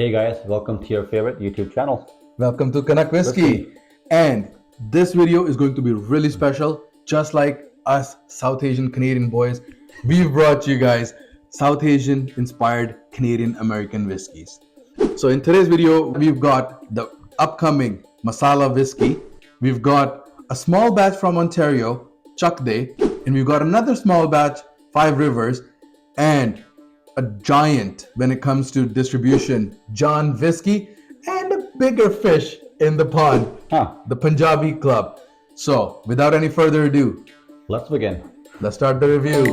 Hey guys, welcome to your favorite YouTube channel. Welcome to Canuck Whisky. And this video is going to be really special. Just like us South Asian Canadian boys, we've brought you guys South Asian inspired Canadian American whiskies. So in today's video, we've got the upcoming Masala Whiskey. We've got a small batch from Ontario, Chak De, and we've got another small batch, Five Rivers, and a giant when it comes to distribution, Jaan whiskey, and a bigger fish in the pond, the Punjabi club. So without any further ado, Let's begin. let's start the review.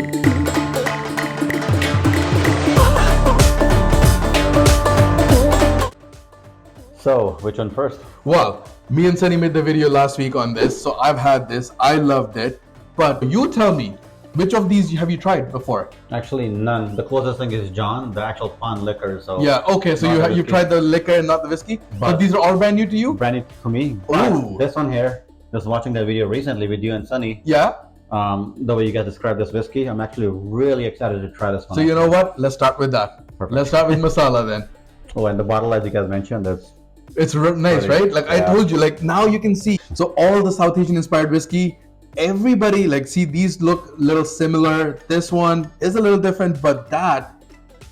So, which one first? Well, me and Sunny made the video last week on this, so I've had this, I loved it. But you tell me, which of these have you tried before? Actually, none. The closest thing is Jaan, the actual Paan liquor. So Yeah, okay, so you've tried the liquor and not the whiskey? But these are all brand new to you? brand new to me. Ooh. But this one here, just watching that video recently with you and Sunny. Yeah. The way you guys described this whiskey, I'm actually really excited to try this one. So you know what? Let's start with that. Perfect. Let's start with masala then. Oh, and the bottle, as you guys mentioned, that's It's nice, Pretty- right? Like yeah. I told you, like now you can see. So all the South Asian inspired whiskey, everybody like see these look a little similar. This one is a little different, but that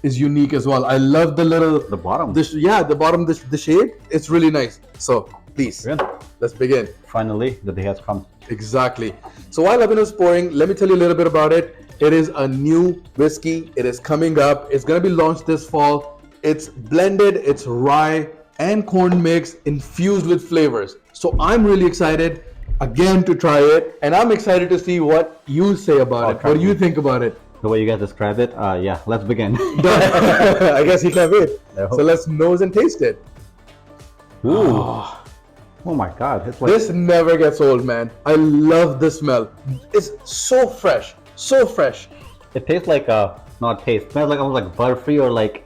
is unique as well. I love the little, the bottom. the bottom, the shade. It's really nice. So please, Good. let's begin. Finally, the day has come. Exactly. So while Abhin is pouring, let me tell you a little bit about it. It is a new whiskey. It is coming up. It's going to be launched this fall. It's blended. It's rye and corn mix infused with flavors. So I'm really excited again to try it. And I'm excited to see what you say about it. What do you think about it? The way you guys described it, yeah, let's begin. I guess you can't wait. No. So let's nose and taste it. Ooh. Oh my God, it's like This never gets old, man. I love the smell. It's so fresh. So fresh. it tastes like not taste, it smells like almost like butterfree or like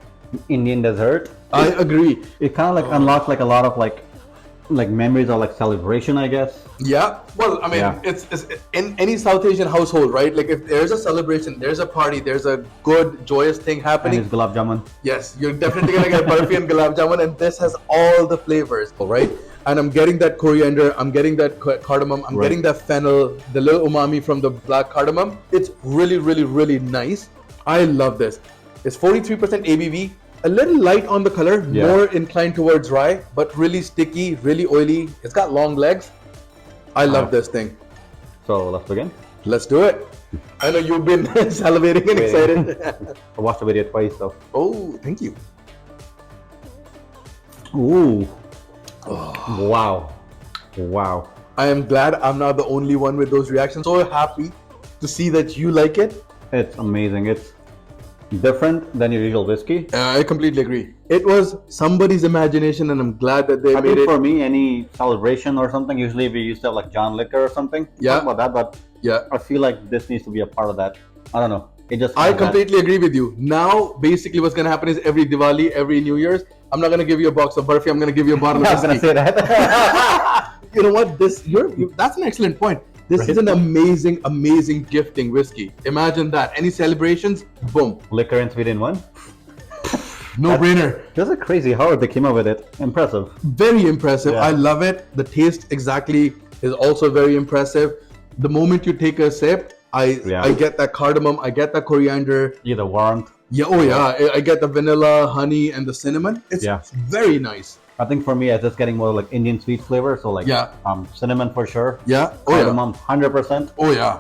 Indian dessert. I agree. It kind of like unlocks like a lot of like memories of like celebration, I guess. Yeah. Well, I mean, Yeah. it's in any South Asian household, right? Like if there's a celebration, there's a party, there's a good, joyous thing And happening. it's gulab jamun. Yes, you're definitely gonna get barfi and gulab jamun, and this has all the flavors, right? And I'm getting that coriander, I'm getting that cardamom, I'm Right. getting that fennel, the little umami from the black cardamom. It's really, really, really nice. I love this. It's 43% ABV, a little light on the color, Yeah. more inclined towards rye, but really sticky, really oily. It's got long legs. I love this thing. So let's begin. Let's do it. I know you've been salivating and excited. I watched the video twice, so. Oh, thank you. Ooh. Wow. Wow. I am glad I'm not the only one with those reactions. So happy to see that you like it. It's amazing. It's different than your usual whiskey. I completely agree. It was somebody's imagination, and I'm glad that they I made think it. for me, any celebration or something, usually we used to have like John liquor or something. Yeah. Talk about that, but Yeah, I feel like this needs to be a part of that. I don't know. It just I has that- completely agree with you. Now, basically, what's gonna happen is every Diwali, every New Year's, I'm not gonna give you a box of barfi. I'm gonna give you a bottle I of was gonna whiskey. say that. You know what? That's an excellent point. This is an amazing, amazing gifting whiskey. Imagine that. Any celebrations? Boom. Liquor and sweet in one. No brainer. Just crazy how they came up with it. Impressive. Very impressive. Yeah. I love it. The taste exactly is also very impressive. The moment you take a sip, I get that cardamom, I get that coriander. Yeah, the warmth. Yeah, oh yeah, I get the vanilla, honey, and the cinnamon. It's Yeah. very nice. I think for me, it's just getting more like Indian sweet flavor. So like, Yeah. cinnamon for sure. Yeah. Oh yeah. Cardamom, 100%. Oh yeah.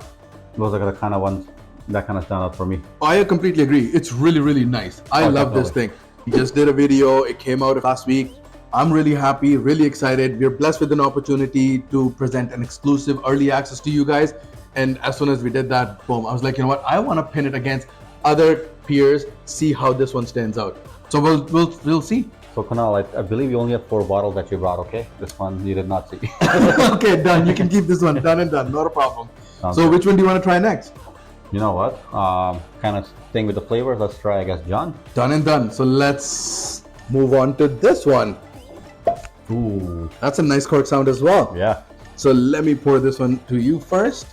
Those are the kind of ones that kind of stand out for me. I completely agree. It's really, really nice. I Oh, love this thing. We just did a video. It came out last week. I'm really happy, really excited. We're blessed with an opportunity to present an exclusive early access to you guys. And as soon as we did that, boom, I was like, you know what? I want to pin it against other peers, see how this one stands out. So we'll see. So Kunal, I believe you only have 4 bottles that you brought, okay? This one you did not see. Okay, done. You can keep this one. Done and done. Not a problem. Sounds So good. which one do you want to try next? You know what? Kind of staying with the flavors, let's try, I guess, John. Done and done. So let's move on to this one. Ooh. That's a nice cork sound as well. Yeah. So let me pour this one to you first.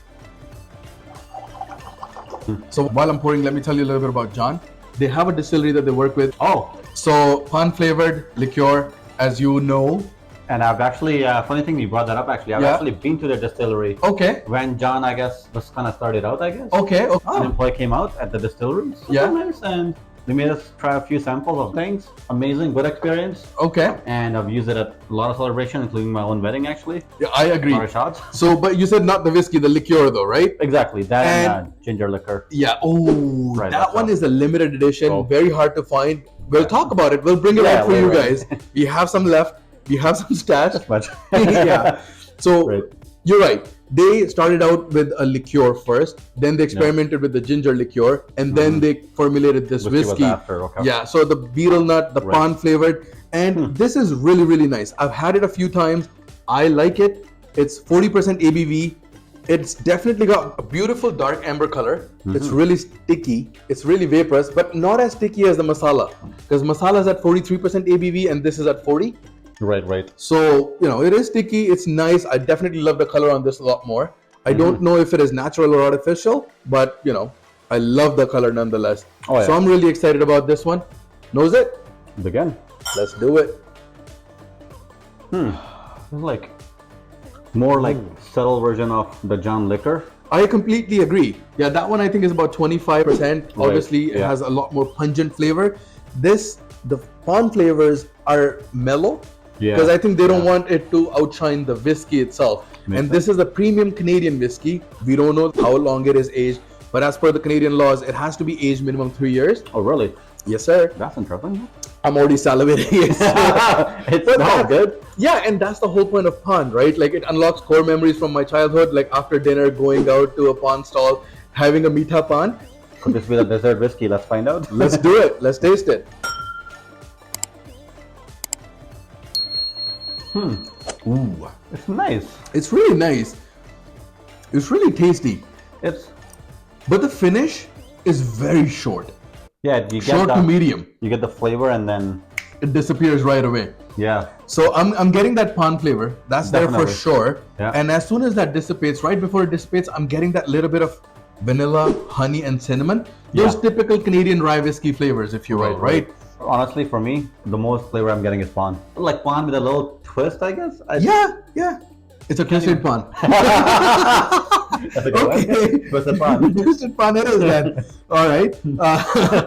So while I'm pouring, let me tell you a little bit about Jaan. They have a distillery that they work with. Oh, So Paan flavored liqueur, as you know. And I've actually, funny thing you brought that up actually, I've Yeah. actually been to the distillery. Okay. When Jaan, I guess, was kind of started out, I guess. Okay. An Oh. employee came out at the distillery. Super Yeah. nice, and they made us try a few samples of things. Amazing, good experience. Okay. And I've used it at a lot of celebration, including my own wedding actually. Yeah, I agree. A lot of shots. So, but you said not the whiskey, the liqueur though, right? Exactly, that and And- ginger liquor. Yeah. Oh, Right, that that's one right. is a limited edition. Oh. Very hard to find. We'll talk about it. We'll bring it Yeah, out for right, you right. guys. We have some left. We have some stashed. But Yeah. So Right. you're right. They started out with a liqueur first, then they experimented with the ginger liqueur, and then they formulated this Whiskey was whiskey. after, okay. Yeah. So the beetle nut, the Right. Paan flavored, and this is really, really nice. I've had it a few times. I like it. It's 40% ABV. It's definitely got a beautiful dark amber color. It's really sticky. It's really vaporous, but not as sticky as the masala, because masala is at 43% ABV and this is at 40. right. So, you know, it is sticky. It's nice. I definitely love the color on this a lot more. I don't know if it is natural or artificial, but, you know, I love the color nonetheless. Oh, yeah. So I'm really excited about this one. Knows it? Begin. Let's do it. It's like more like subtle version of the Jaan liquor. I completely agree. Yeah, that one I think is about 25%. Obviously, it yeah. has a lot more pungent flavor. The Paan flavors are mellow. Yeah. Because I think they don't want it to outshine the whiskey itself. Makes And this is a premium Canadian whiskey. We don't know how long it is aged, but as per the Canadian laws, it has to be aged minimum 3 years. Oh, really? Yes, sir. That's interesting. I'm already salivating. It's But not good. Yeah, and that's the whole point of Paan, right? Like it unlocks core memories from my childhood, like after dinner, going out to a Paan stall, having a meetha Paan. Could this be the dessert whiskey? Let's find out. Let's do it. Let's taste it. Ooh, It's nice. it's really nice. It's really tasty. It's But the finish is very short. yeah. You get Short to medium. You get the flavor and then It disappears right away. yeah. So I'm getting that Paan flavor. That's there Definitely. for sure. Yeah. And as soon as that dissipates, right before it dissipates, I'm getting that little bit of vanilla, honey, and cinnamon. Those Yeah. typical Canadian rye whiskey flavors, if you will, right? Honestly, for me, the most flavor I'm getting is Paan. Like Paan with a little twist, I guess. Yeah. It's a twisted Paan. That's a good Okay. one. Twisted Paan. Twisted Paan it is then. All right.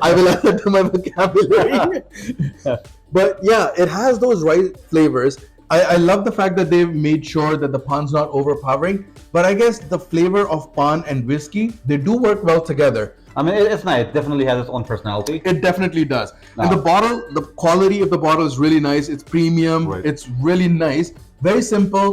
I will add that to my vocabulary. But yeah, it has those rye flavors. I love the fact that they've made sure that the Paan's not overpowering. But I guess the flavor of Paan and whiskey, they do work well together. I mean, it's nice. It definitely has its own personality. It definitely does. And Ah. the bottle, the quality of the bottle is really nice. It's premium. Right. It's really nice. Very simple.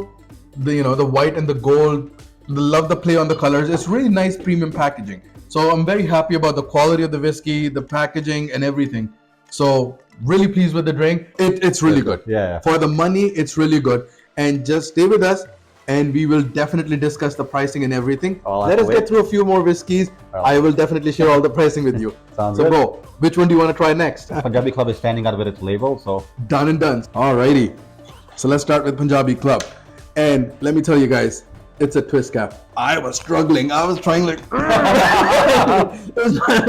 The white and the gold. Love the play on the colors. It's really nice premium packaging. So I'm very happy about the quality of the whiskey, the packaging, and everything. So really pleased with the drink. It's really good. Yeah. For the money, it's really good. And just stay with us, and we will definitely discuss the pricing and everything. I'll have Let to us wait. get through a few more whiskeys. Well. I will definitely share all the pricing with you. Sounds So good. go. Which one do you want to try next? Punjabi Club is standing out with its label, so Done and done. Alrighty. So let's start with Punjabi Club. And let me tell you guys, it's a twist cap. I was struggling. I was trying like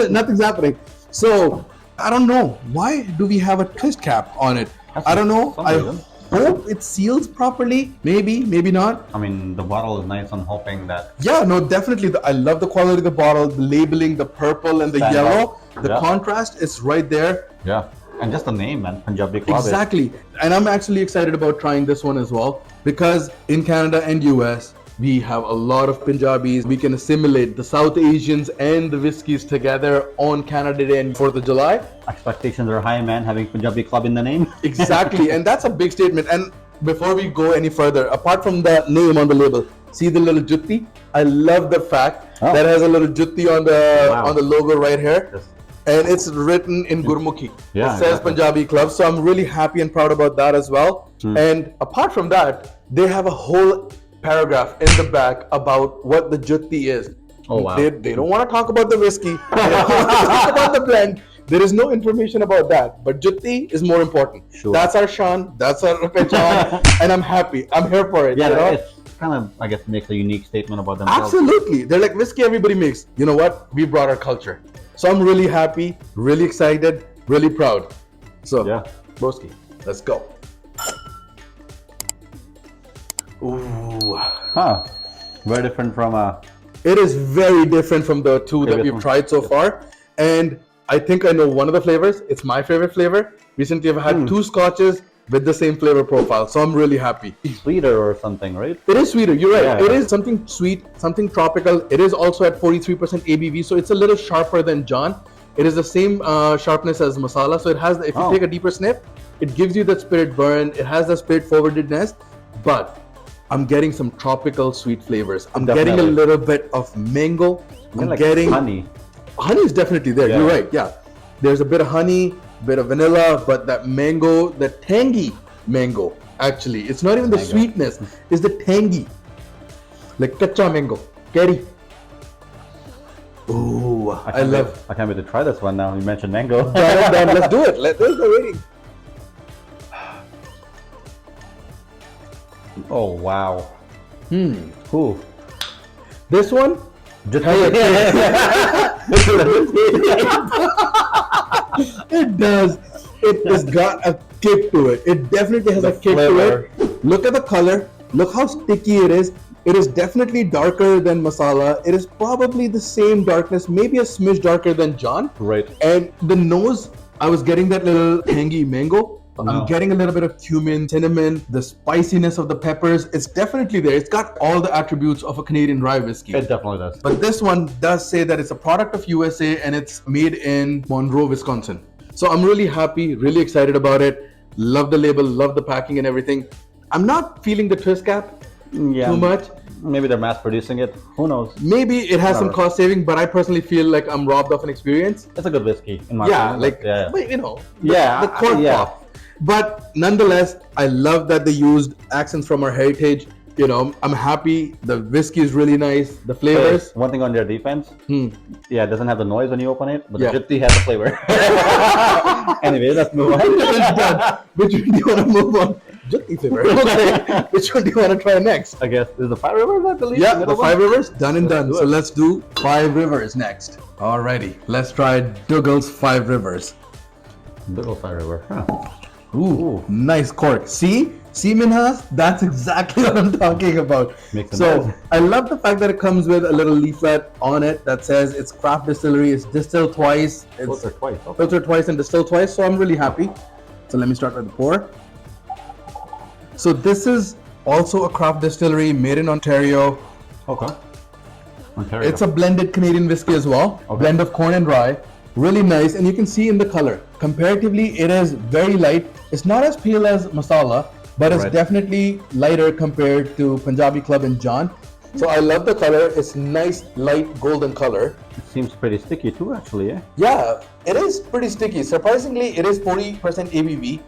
nothing's happening. So I don't know. Why do we have a twist cap on it? I don't know. some I reason. hope it seals properly. Maybe, maybe not. I mean, the bottle is nice. I'm hoping that Yeah, no, definitely. I love the quality of the bottle, the labeling, the purple and the Stand yellow. out. The Yeah. contrast is right there. yeah, and just the name, man, Punjabi Club. Exactly. And I'm actually excited about trying this one as well, because in Canada and US, we have a lot of Punjabis. We can assimilate the South Asians and the whiskeys together on Canada Day and 4th of July. Expectations are high, man. Having Punjabi Club in the name. Exactly. And that's a big statement. And before we go any further, apart from the name on the label, see the little jutti? I love the fact that it has a little jutti on the Wow. on the logo right here. Yes. And it's written in Gurmukhi. Yeah, it says exactly. Punjabi Club. So I'm really happy and proud about that as well. And apart from that, they have a whole paragraph in the back about what the jutti is. Oh, wow. They don't want to talk about the whiskey. They don't want to talk about the blend. There is no information about that. But jutti is more important. Sure. That's our shan. That's our pehchan. And I'm happy. I'm here for it. Yeah, you know? it's kind of, I guess, makes a unique statement about themselves. Absolutely. They're like whiskey everybody makes. You know what? We brought our culture. So I'm really happy, really excited, really proud. So, Yeah. broski, let's go. Ooh. Huh. Very different from It is very different from the two that we've tried so far. And I think I know one of the flavors. It's my favorite flavor. Recently, I've had two scotches with the same flavor profile. So I'm really happy. sweeter or something, right? It is sweeter. You're right. Yeah. It is something sweet, something tropical. It is also at 43% ABV. So it's a little sharper than Jaan. It is the same sharpness as Masala. So it has, if you take a deeper sniff, it gives you that spirit burn. It has the spirit forwardedness. But I'm getting some tropical sweet flavors. I'm getting a little bit of mango. I'm like getting honey. Honey is definitely there. Yeah. You're right. Yeah. There's a bit of honey, bit of vanilla, but that mango, the tangy mango, actually. It's not even the sweetness. It's the tangy. Like kacha mango. Curry. Ooh, I love. I can't wait to try this one now. You mentioned mango. Done. Let's do it. There's no waiting. Oh, wow. Cool. This one? Just It does. It has got a kick to it. It definitely has a kick flavor. to it. Look at the color. Look how sticky it is. It is definitely darker than Masala. It is probably the same darkness, maybe a smidge darker than Jaan. Right. And the nose, I was getting that little tangy mango. I'm getting a little bit of cumin, cinnamon, the spiciness of the peppers. It's definitely there. It's got all the attributes of a Canadian rye whiskey. It definitely does. But this one does say that it's a product of USA and it's made in Monroe, Wisconsin. So I'm really happy, really excited about it. Love the label, love the packing and everything. I'm not feeling the twist cap too much. Maybe they're mass producing it. Who knows? Maybe it has some cost saving, but I personally feel like I'm robbed of an experience. It's a good whiskey in my opinion. But, you know, Yeah, the cork pop. But nonetheless, I love that they used accents from our heritage. You know, I'm happy. The whiskey is really nice. The flavors. One thing on their defense. Yeah, it doesn't have the noise when you open it, but the gypsy has the flavor. Anyway, let's move on. Which one do you want to move on? Gypsy flavor. Okay. Which one do you want to try next? I guess this is the Five Rivers, I believe. Yeah, the Five Rivers. Done and done. So let's do Five Rivers next. Alrighty, let's try Dougal's Five Rivers. Dougal Five River. Huh. Ooh, nice cork. See Minhas? That's exactly what I'm talking about. So I love the fact that it comes with a little leaflet on it that says it's craft distillery, it's distilled twice. It's Filtered twice. Okay. filtered twice and distilled twice. So I'm really happy. So let me start with the pour. So this is also a craft distillery made in Ontario. Okay. Ontario. It's a blended Canadian whiskey as well. Okay. Blend of corn and rye. Really nice, and you can see in the color. Comparatively, it is very light. It's not as pale as Masala, but it's definitely lighter compared to Punjabi Club and Jaan. So I love the color. It's nice, light golden color. It seems pretty sticky too, actually. Yeah. Yeah, it is pretty sticky. Surprisingly, it is 40% ABV.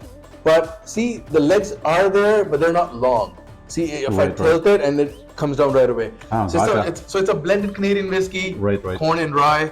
But see, the legs are there, but they're not long. See, if I tilt it, and it comes down right away. So it's a blended Canadian whiskey, corn and rye.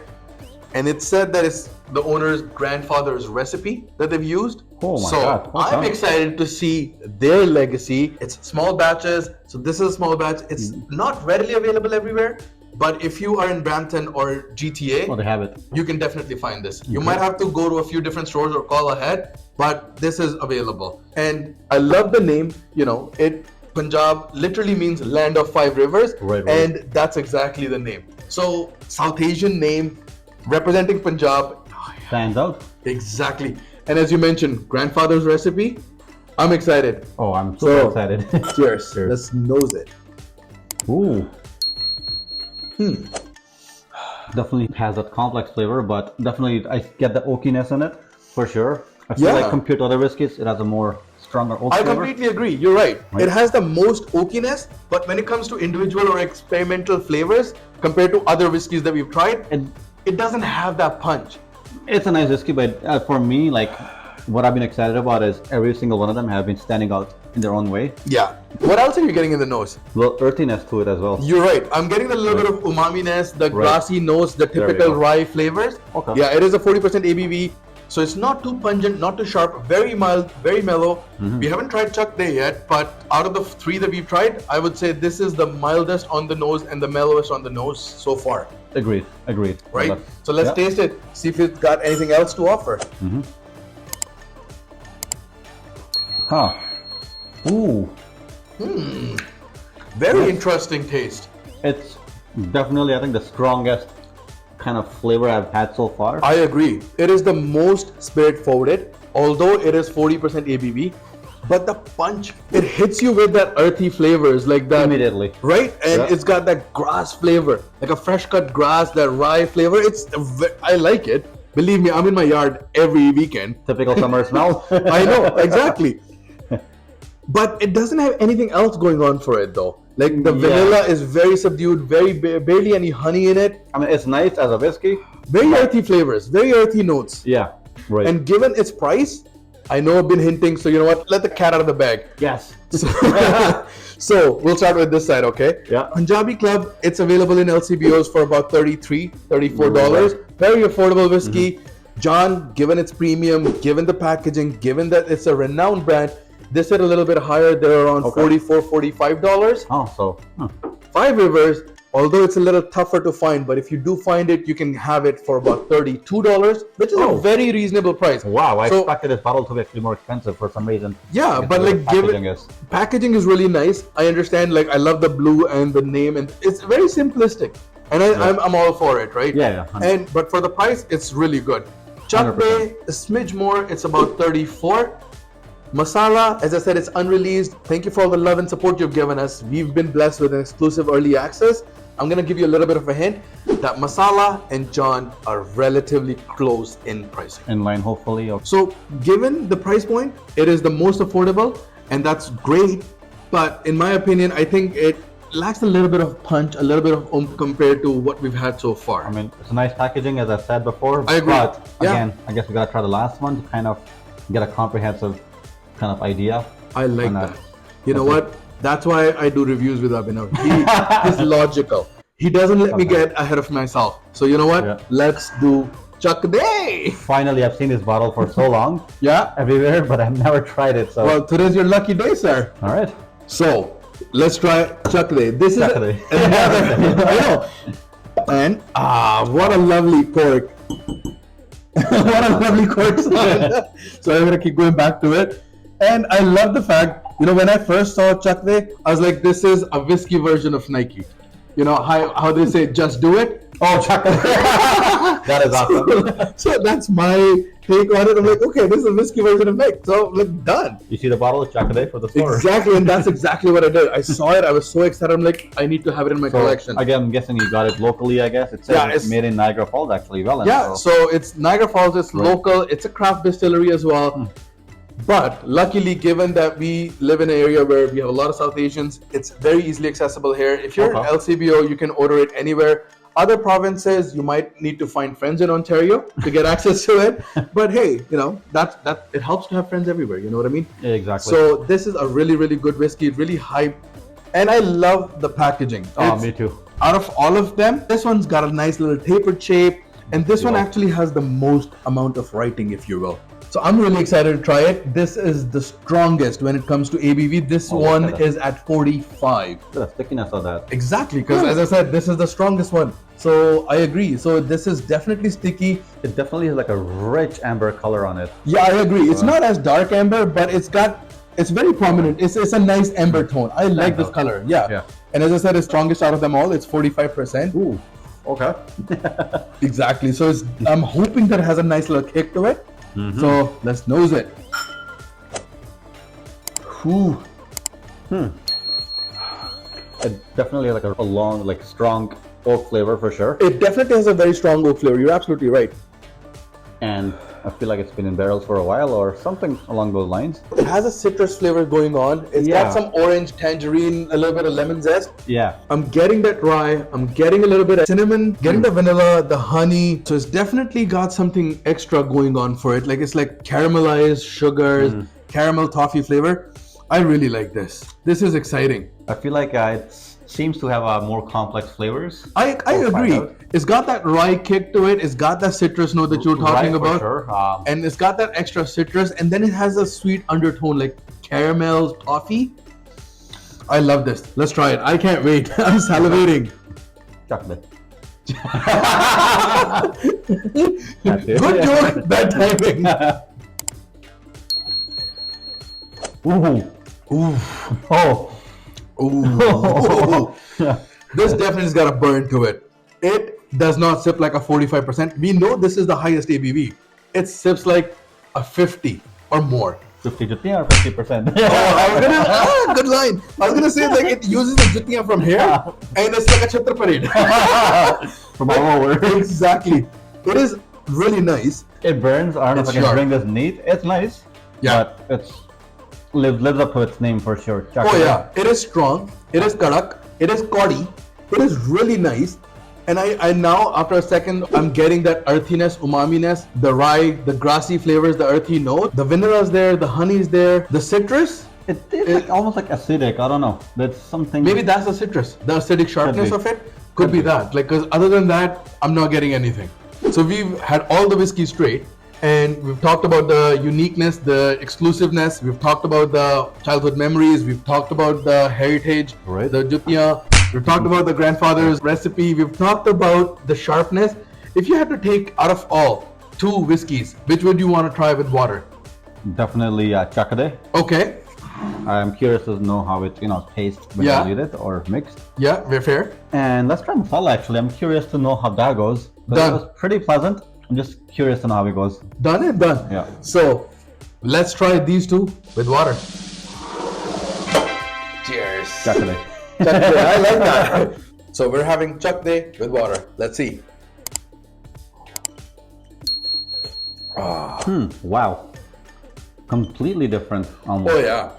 And it said that it's the owner's grandfather's recipe that they've used. Oh my God. I'm excited to see their legacy. It's small batches. So this is a small batch. It's not readily available everywhere. But if you are in Brampton or GTA, they have it. You can definitely find this. You might have to go to a few different stores or call ahead, but this is available. And I love the name. You know, Punjab literally means land of five rivers. And that's exactly the name. So South Asian name, representing Punjab. Stands out. Exactly. And as you mentioned, grandfather's recipe. I'm excited. Oh, I'm so excited. Cheers. Let's nose it. Ooh. Definitely has that complex flavor, but definitely I get the oakiness in it for sure. I feel like compared to other whiskeys, it has a more stronger oak flavor. I completely agree. You're right. It has the most oakiness, but when it comes to individual or experimental flavors, compared to other whiskeys that we've tried, it doesn't have that punch. It's a nice whiskey, but for me, like, what I've been excited about is every single one of them have been standing out in their own way. Yeah. What else are you getting in the nose? Well, earthiness to it as well. You're right. I'm getting a little bit of umami-ness, the grassy nose, the typical rye flavors. Okay. Yeah, it is a 40% ABV. So it's not too pungent, not too sharp, very mild, very mellow. We haven't tried Chak De yet, but out of the three that we've tried, I would say this is the mildest on the nose and the mellowest on the nose so far. Agreed. Right? So let's taste it, see if it's got anything else to offer. Huh. Ooh. Very interesting taste. It's definitely, I think, the strongest kind of flavor I've had so far. I agree. It is the most spirit forwarded, although it is 40% ABV. But the punch, it hits you with that earthy flavors like that. Immediately. Right? And Yeah. it's got that grass flavor, like a fresh cut grass, that rye flavor. I like it. Believe me, I'm in my yard every weekend. Typical summer smell. I know, exactly. But it doesn't have anything else going on for it though. Like the vanilla is very subdued, barely any honey in it. I mean, it's nice as a whiskey. Very earthy flavors, very earthy notes. Yeah, right. And given its price, I know I've been hinting, so you know what? Let the cat out of the bag. Yes. So we'll start with this side, okay? Yeah. Punjabi Club, it's available in LCBOs for about $33, $34. Very affordable whiskey. Jaan, given its premium, given the packaging, given that it's a renowned brand, this hit a little bit higher. They're around $44, $45. Oh, so. Five Rivers, although it's a little tougher to find, but if you do find it, you can have it for about $32, which is a very reasonable price. Wow, I expected this bottle to be actually more expensive for some reason. Yeah, but like packaging is really nice. I understand, like I love the blue and the name, and it's very simplistic. And I'm all for it, right? Yeah. But for the price, it's really good. Chak De, a smidge more, it's about 34. Masala, as I said, it's unreleased. Thank you for all the love and support you've given us. We've been blessed with an exclusive early access. I'm gonna give you a little bit of a hint that Masala and Jaan are relatively close in pricing. In line, hopefully. So given the price point, it is the most affordable, and that's great. But in my opinion, I think it lacks a little bit of punch, a little bit of oomph compared to what we've had so far. I mean, it's a nice packaging, as I said before. I agree. But again, I guess we gotta try the last one to kind of get a comprehensive kind of idea. I like that. You know what? That's why I do reviews with Abhinav. He's logical. He doesn't let me get ahead of myself. So you know what? Yeah. Let's do Chak De. Finally, I've seen this bottle for so long. Yeah. Everywhere, but I've never tried it. So. Well, today's your lucky day, sir. All right. So let's try Chak De. This Chak is De. another. I know. And what a lovely cork. What a lovely cork sound. So I'm gonna keep going back to it. And I love the fact, when I first saw Chak De, I was like, this is a whiskey version of Nike. You know how they say, just do it? Oh, Chak De. That is awesome. So that's my take on it. I'm like, okay, this is a whiskey version of Nike. So, done. You see the bottle of Chak De for the store? Exactly, and that's exactly what I did. I saw it. I was so excited. I'm like, I need to have it in my collection. Again, I'm guessing you got it locally, I guess. It says it's made in Niagara Falls, actually. So it's Niagara Falls. It's local. It's a craft distillery as well. But luckily, given that we live in an area where we have a lot of South Asians, it's very easily accessible here. If you're in LCBO, you can order it anywhere. Other provinces, you might need to find friends in Ontario to get access to it. But hey, that it helps to have friends everywhere. You know what I mean? Yeah, exactly. So this is a really, really good whiskey. Really hype, and I love the packaging. Me too. Out of all of them, this one's got a nice little tapered shape, and this one actually has the most amount of writing, if you will. So I'm really excited to try it. This is the strongest when it comes to ABV. This one is at 45. Look at the stickiness of that. Exactly, because as I said, this is the strongest one. So I agree. So this is definitely sticky. It definitely has like a rich amber color on it. Yeah, I agree. It's not as dark amber, but it's very prominent. It's a nice amber tone. I like this color. Yeah. And as I said, it's strongest out of them all. It's 45%. Ooh, okay. Exactly. So I'm hoping that it has a nice little kick to it. So let's nose it. Whew. It definitely has like a long, strong oak flavor for sure. It definitely has a very strong oak flavor. You're absolutely right. And I feel like it's been in barrels for a while or something along those lines. It has a citrus flavor going on. It's got some orange, tangerine, a little bit of lemon zest. Yeah. I'm getting that rye. I'm getting a little bit of cinnamon, getting the vanilla, the honey. So it's definitely got something extra going on for it. Like it's like caramelized sugars, caramel toffee flavor. I really like this. This is exciting. I feel like it seems to have more complex flavors. I agree. It's got that rye kick to it. It's got that citrus note that you were talking about. Sure. And it's got that extra citrus. And then it has a sweet undertone like caramel, toffee. I love this. Let's try it. I can't wait. I'm salivating. Chocolate. Good joke. Bad timing. Ooh. Ooh. Oh. Ooh. Yeah. This definitely has got a burn to it. It does not sip like a 45%. We know this is the highest ABV. It sips like a 50 or more. 50 juttiyan or 50%? Good line. I was gonna say like it uses the juttiyan from here, and it's like a chhatra parade. From all over. Exactly. It is really nice. It burns. I don't know if I can sharp. drink this neat. It's nice. Yeah. But it's lives up to its name for sure. Chak Oh De. yeah, it is strong. It is kadak. It is coddy. It is really nice. And I now, after a second, I'm getting that earthiness, umaminess, the rye, the grassy flavors, the earthy note. The vanilla's there, the honey's there, the citrus. It is like, almost like acidic. I don't know. That's something. Maybe that's the citrus. The acidic sharpness of it could be that. Like, because other than that, I'm not getting anything. So we've had all the whiskey straight, and we've talked about the uniqueness, the exclusiveness. We've talked about the childhood memories. We've talked about the heritage, Right. the juttiya. We've talked about the grandfather's recipe. We've talked about the sharpness. If you had to take out of all 2 whiskeys, which would you want to try with water? Definitely Chak De. Okay. I'm curious to know how it tastes when Yeah. you eat it or mixed. Yeah, very fair. And let's try Masala actually. I'm curious to know how that goes. Done. It was pretty pleasant. I'm just curious to know how it goes. Done and done. Yeah. So let's try these 2 with water. Cheers. Chak De. Chak De, I like that. So we're having Chak De with water. Let's see. Wow. Completely different almost. Oh yeah.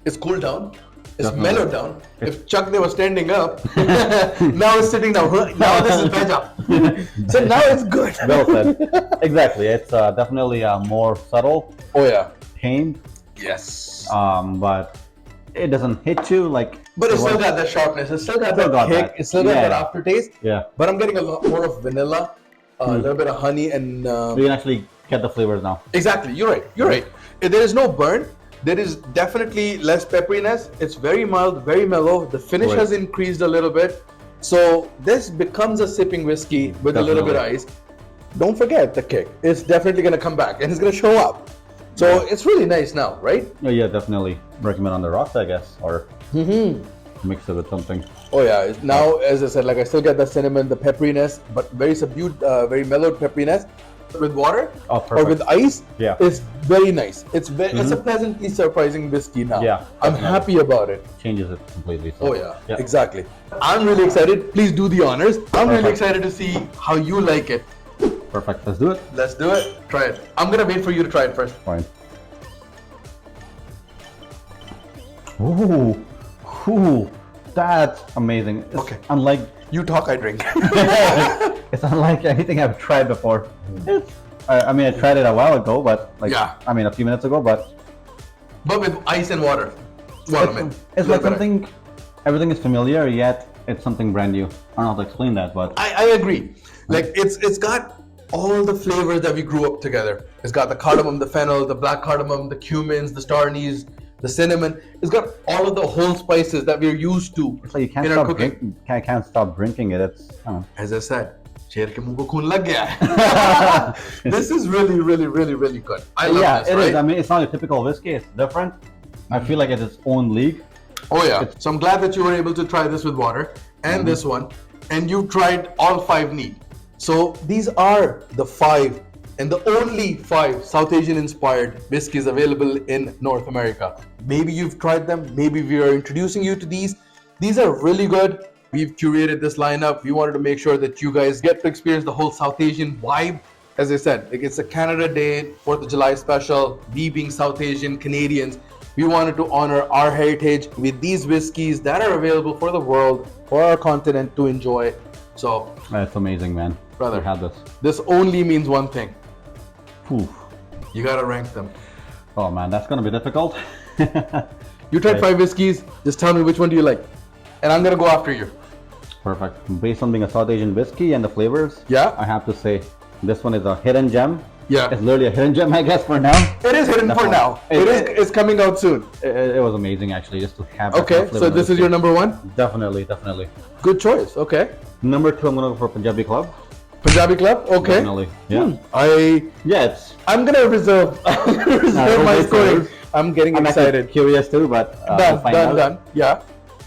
It's cooled down. It's Definitely. mellowed down. If Chak De was standing up, now it's sitting down. Now this is beja. So now it's good. Well said. Exactly. It's definitely more subtle, Oh yeah. tamed, Yes. but it doesn't hit you like. But it's it still was- got that sharpness. It's still got Still that got kick. that. It's still got Yeah. that aftertaste. Yeah. But I'm getting a lot more of vanilla, a little bit of honey, and You can actually get the flavors now. exactly. You're right. You're right. There is no burn. There is definitely less pepperiness. It's very mild, very mellow. The finish Right. has increased a little bit. So this becomes a sipping whiskey with a little bit of ice. Don't forget the kick. It's definitely going to come back and it's going to show up. So it's really nice now, right? Oh yeah, definitely recommend on the rocks, I guess, or mix it with something. Oh yeah. Now, as I said, like I still get the cinnamon, the pepperiness, but very subdued, very mellowed pepperiness. With water Oh, or perfect. with ice, Yeah. it's very nice. It's a pleasantly surprising whiskey now. Yeah, I'm definitely. happy about it. Changes it completely. So. Oh yeah, exactly. I'm really excited. Please do the honors. I'm really Perfect. excited to see how you like it. Perfect. Let's do it. Let's do it. Try it. I'm gonna wait for you to try it first. Fine. Ooh, ooh, that's amazing. It's Okay. unlike You talk, I drink. it's unlike anything I've tried before. I mean, I tried it a while ago, but like, Yeah. I mean, a few minutes ago, but But with ice and water. Watermelon. it's like something. Everything is familiar, yet it's something brand new. I don't know how to explain that, but I agree. Like it's got all the flavors that we grew up together. It's got the cardamom, the fennel, the black cardamom, the cumins, the star anise, the cinnamon. It's got all of the whole spices that we're used to it's like you can't in our stop cooking. drinking. Can't stop drinking it. It's I don't know. As I said, शेर के मुंह को खून लग गया है. This is really, really, really, really good. I love Yeah, this, it right? is. I mean, it's not a typical whiskey. It's different. I feel like it's its own league. Oh yeah. So I'm glad that you were able to try this with water and this one, and you've tried all 5 neat. So these are the 5 and the only 5 South Asian inspired whiskeys available in North America. Maybe you've tried them. Maybe we are introducing you to these. These are really good. We've curated this lineup. We wanted to make sure that you guys get to experience the whole South Asian vibe. As I said, like it's a Canada Day, 4th of July special. We being South Asian Canadians, we wanted to honor our heritage with these whiskeys that are available for the world, for our continent to enjoy. So, It's amazing, man. Brother. to have this. this only means one thing. Whew. You gotta rank them. Oh man, that's gonna be difficult. You tried Right. 5 whiskeys, just tell me which one do you like. And I'm gonna go after you. Perfect. Based on being a South Asian whiskey and the flavors, Yeah? I have to say this one is a hidden gem. Yeah. It's literally a hidden gem, I guess, for now. It is hidden for Definitely. now. It's coming out soon. It was amazing, actually, just to have. that kind Okay, of flavor so in the this is your whiskey. number 1? Definitely. Good choice, okay. Number 2, I'm gonna go for Punjabi Club. Punjabi club. Okay. Definitely. Yeah. It's. I'm gonna reserve my scoring. I'm getting excited. Curious too, but Done. Yeah.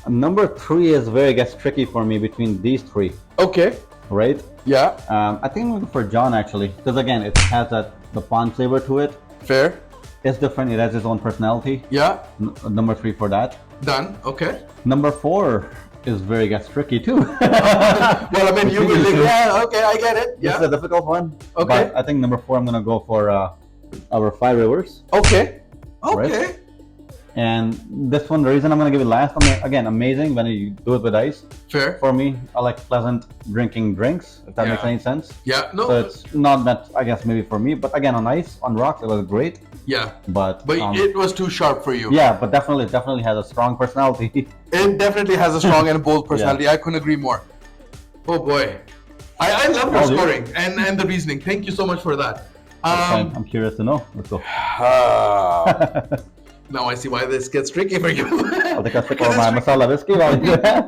Number 3 is where it gets tricky for me between these 3. Okay. Right. Yeah. I think I'm looking for Jaan actually, because again, it has the Paan flavor to it. Fair. It's different. It has its own personality. Yeah. Number 3 for that. Done. Okay. Number 4 is where it gets tricky too. Well, I mean, you will like, yeah, okay, I get it. Yeah. This is a difficult one. Okay. But I think number 4, I'm gonna go for our 5 Rivers. Okay. Okay. Right? And this one, the reason I'm gonna give it last, I mean, again, amazing when you do it with ice. Fair. For me, I like pleasant drinking drinks, if that makes any sense. Yeah. No. So it's not that, I guess, maybe for me, but again, on ice, on rocks, it was great. Yeah. But it was too sharp for you. Yeah, but definitely has a strong personality. It definitely has a strong and bold personality. I couldn't agree more. Oh boy. I love your scoring and the reasoning. Thank you so much for that. I'm curious to know. Let's go. Now I see why this gets tricky for you. I'll take a sip of my Masala Whiskey while you do that.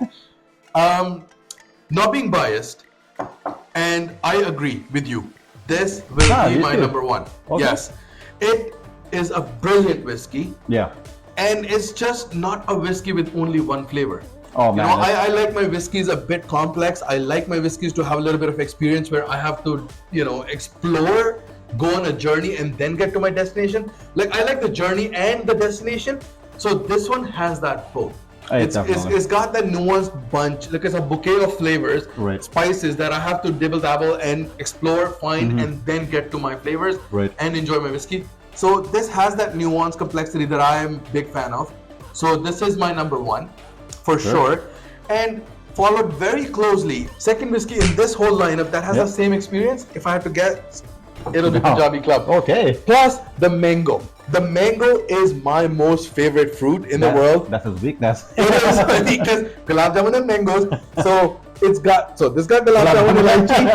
Not being biased, and I agree with you. This will be my number 1. Okay. Yes. It is a brilliant whiskey. Yeah. And it's just not a whiskey with only one flavor. Oh man. You know, I like my whiskeys a bit complex. I like my whiskeys to have a little bit of experience where I have to, explore, go on a journey, and then get to my destination. Like, I like the journey and the destination. So this one has that both. It's got that nuanced bunch. Like, it's a bouquet of flavors, spices that I have to dibble dabble and explore, find, and then get to my flavors and enjoy my whiskey. So this has that nuanced complexity that I am a big fan of. So this is my number 1 for sure. And followed very closely, second whiskey in this whole lineup that has the same experience. If I had to guess, it'll be Punjabi Club. Okay. Plus the mango. The mango is my most favorite fruit in the world. That's his weakness. It is because gulab jamun and mangoes. So this got gulab jamun and lychee.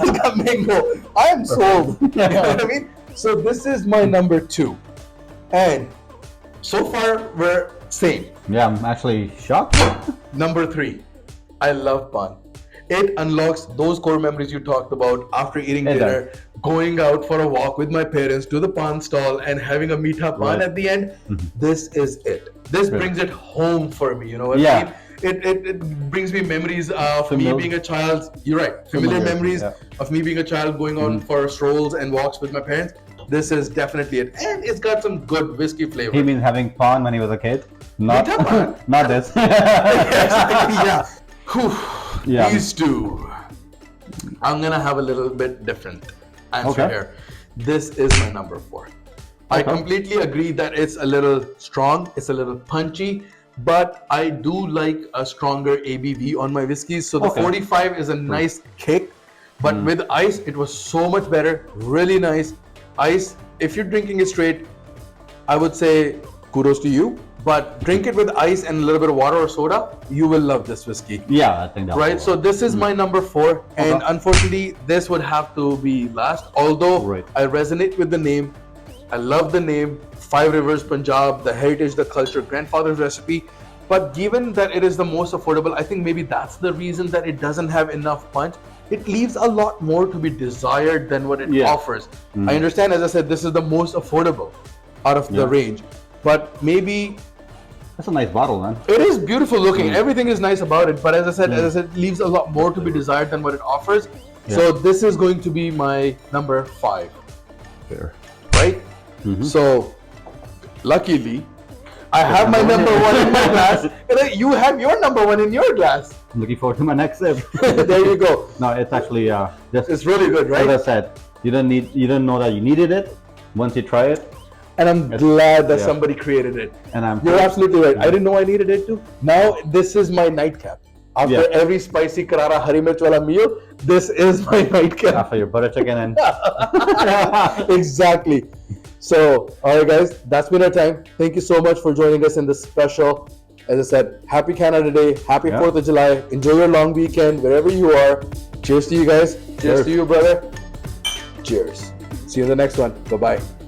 It's got mango. I am sold. You know what I mean? So this is my number 2, and so far we're same. Yeah, I'm actually shocked. Number 3, I love Paan. It unlocks those core memories you talked about after eating dinner, going out for a walk with my parents to the Paan stall and having a meetha Paan at the end. This is it. This brings it home for me. You know what I mean? It brings me memories of me being a child. You're right. Familiar memories of me being a child going on for strolls and walks with my parents. This is definitely it. And it's got some good whiskey flavor. He means having Paan when he was a kid. Not this. Yeah. Yeah. These two. I'm gonna have a little bit different answer here. This is my number 4. I completely agree that it's a little strong, it's a little punchy, but I do like a stronger ABV on my whiskeys. So the 45 is a nice kick, but with ice, it was so much better. Really nice. Ice, if you're drinking it straight, I would say kudos to you. But drink it with ice and a little bit of water or soda, you will love this whiskey. Yeah, I think that. Right, so this is my number 4, and unfortunately, this would have to be last. Although I resonate with the name, I love the name, 5 Rivers Punjab, the heritage, the culture, grandfather's recipe. But given that it is the most affordable, I think maybe that's the reason that it doesn't have enough punch. It leaves a lot more to be desired than what it offers. I understand, as I said, this is the most affordable out of the range, but maybe. That's a nice bottle, man. It is beautiful looking. Everything is nice about it. But as I said, it leaves a lot more to be desired than what it offers. So this is going to be my number 5. Fair. Right? So luckily, I have my number 1 in my glass. And you have your number 1 in your glass. I'm looking forward to my next sip. There you go. No, it's actually it's really good, right? As I said, you didn't know that you needed it. Once you try it. And I'm glad that somebody created it. And you're absolutely right. I didn't know I needed it too. Now this is my nightcap. After every spicy karara hari mirch wala meal, this is my nightcap. After your butter chicken and exactly. So, all right, guys, that's been our time. Thank you so much for joining us in this special. As I said, happy Canada Day, happy 4th of July. Enjoy your long weekend wherever you are. Cheers to you guys. Cheers to you, brother. Cheers. See you in the next one. Bye-bye.